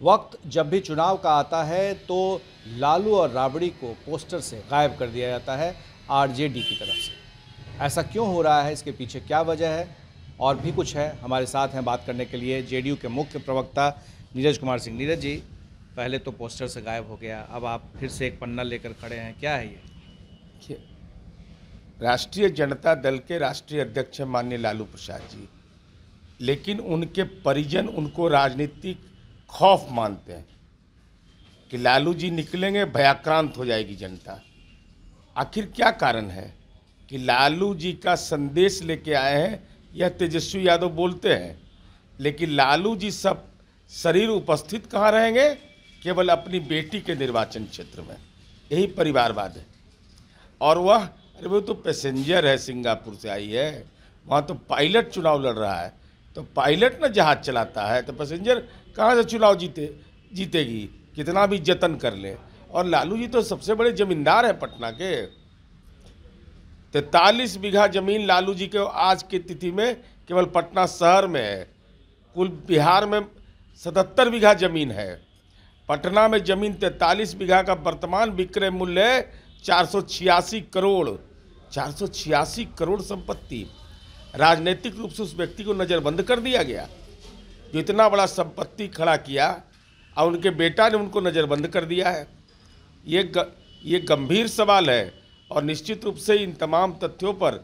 वक्त जब भी चुनाव का आता है तो लालू और राबड़ी को पोस्टर से गायब कर दिया जाता है आरजेडी की तरफ से। ऐसा क्यों हो रहा है, इसके पीछे क्या वजह है और भी कुछ है। हमारे साथ हैं बात करने के लिए जेडीयू के मुख्य प्रवक्ता नीरज कुमार सिंह। नीरज जी, पहले तो पोस्टर से गायब हो गया, अब आप फिर से एक पन्ना लेकर खड़े हैं, क्या है ये? राष्ट्रीय जनता दल के राष्ट्रीय अध्यक्ष माननीय लालू प्रसाद जी, लेकिन उनके परिजन उनको राजनीतिक खौफ मानते हैं कि लालू जी निकलेंगे भयाक्रांत हो जाएगी जनता। आखिर क्या कारण है कि लालू जी का संदेश लेके आए हैं? यह तेजस्वी यादव बोलते हैं, लेकिन लालू जी सब शरीर उपस्थित कहाँ रहेंगे? केवल अपनी बेटी के निर्वाचन क्षेत्र में। यही परिवारवाद है। और वह अरे वो तो पैसेंजर है, सिंगापुर से आई है, वहाँ तो पायलट चुनाव लड़ रहा है, तो पायलट ना जहाज चलाता है तो पैसेंजर कहाँ से चुनाव जीतेगी, कितना भी जतन कर ले। और लालू जी तो सबसे बड़े जमींदार हैं पटना के। 43 बीघा जमीन लालू जी के आज की तिथि में केवल पटना शहर में है। कुल बिहार में 77 बीघा जमीन है। पटना में जमीन 43 बीघा का वर्तमान विक्रय मूल्य है 486 करोड़। 486 करोड़ संपत्ति। राजनीतिक रूप से उस व्यक्ति को नज़रबंद कर दिया गया जो इतना बड़ा संपत्ति खड़ा किया, और उनके बेटा ने उनको नज़रबंद कर दिया है। ये गंभीर सवाल है और निश्चित रूप से इन तमाम तथ्यों पर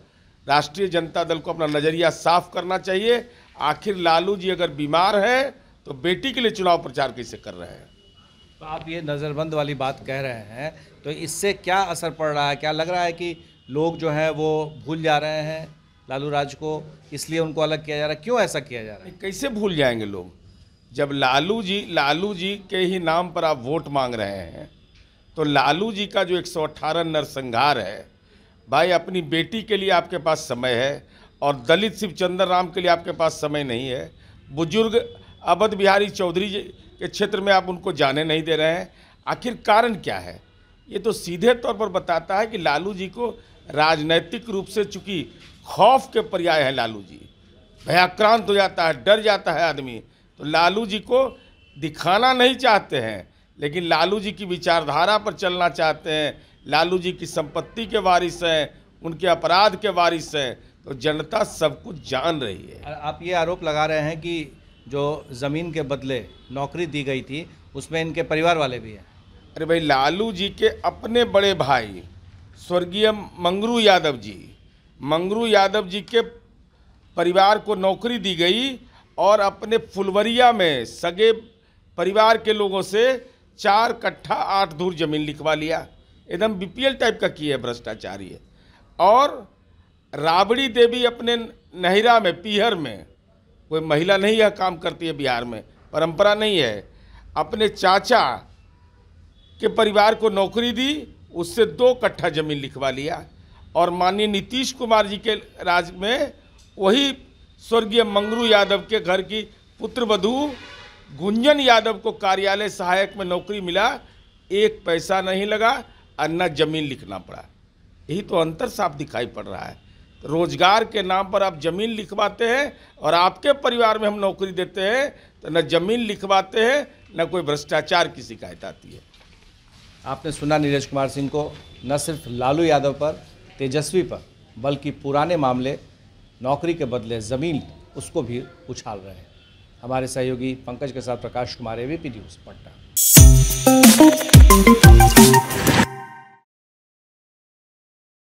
राष्ट्रीय जनता दल को अपना नज़रिया साफ करना चाहिए। आखिर लालू जी अगर बीमार हैं तो बेटी के लिए चुनाव प्रचार कैसे कर रहे हैं? तो आप ये नज़रबंद वाली बात कह रहे हैं, तो इससे क्या असर पड़ रहा है? क्या लग रहा है कि लोग जो हैं वो भूल जा रहे हैं लालू राज को, इसलिए उनको अलग किया जा रहा है? क्यों ऐसा किया जा रहा है? कैसे भूल जाएंगे लोग जब लालू जी के ही नाम पर आप वोट मांग रहे हैं? तो लालू जी का जो 118 नरसंहार है, भाई अपनी बेटी के लिए आपके पास समय है और दलित शिवचंद्र राम के लिए आपके पास समय नहीं है। बुजुर्ग अवध बिहारी चौधरी के क्षेत्र में आप उनको जाने नहीं दे रहे हैं। आखिर कारण क्या है? ये तो सीधे तौर पर बताता है कि लालू जी को राजनैतिक रूप से चूंकि खौफ के पर्याय है, लालू जी भयाक्रांत हो जाता है, डर जाता है आदमी, तो लालू जी को दिखाना नहीं चाहते हैं, लेकिन लालू जी की विचारधारा पर चलना चाहते हैं। लालू जी की संपत्ति के वारिस हैं, उनके अपराध के वारिस हैं, तो जनता सब कुछ जान रही है। आप ये आरोप लगा रहे हैं कि जो ज़मीन के बदले नौकरी दी गई थी उसमें इनके परिवार वाले भी हैं। अरे भाई, लालू जी के अपने बड़े भाई स्वर्गीय मंगरू यादव जी के परिवार को नौकरी दी गई और अपने फुलवरिया में सगे परिवार के लोगों से 4 कट्ठा 8 धूर जमीन लिखवा लिया। एकदम बीपीएल टाइप का किया है, भ्रष्टाचारी है। और राबड़ी देवी अपने नहिरा में, पीहर में, कोई महिला नहीं यह काम करती है बिहार में, परंपरा नहीं है, अपने चाचा के परिवार को नौकरी दी, उससे 2 कट्ठा जमीन लिखवा लिया। और माननीय नीतीश कुमार जी के राज में वही स्वर्गीय मंगरू यादव के घर की पुत्रवधू गुंजन यादव को कार्यालय सहायक में नौकरी मिला। 1 पैसा नहीं लगा और न जमीन लिखना पड़ा। यही तो अंतर साफ दिखाई पड़ रहा है। रोजगार के नाम पर आप जमीन लिखवाते हैं और आपके परिवार में हम नौकरी देते हैं तो न जमीन लिखवाते हैं न कोई भ्रष्टाचार की शिकायत आती है। आपने सुना नीरज कुमार सिंह को, न सिर्फ लालू यादव पर, तेजस्वी पर, बल्कि पुराने मामले नौकरी के बदले ज़मीन उसको भी उछाल रहे हैं। हमारे सहयोगी पंकज के साथ प्रकाश कुमार, एबीपी न्यूज़ पटना।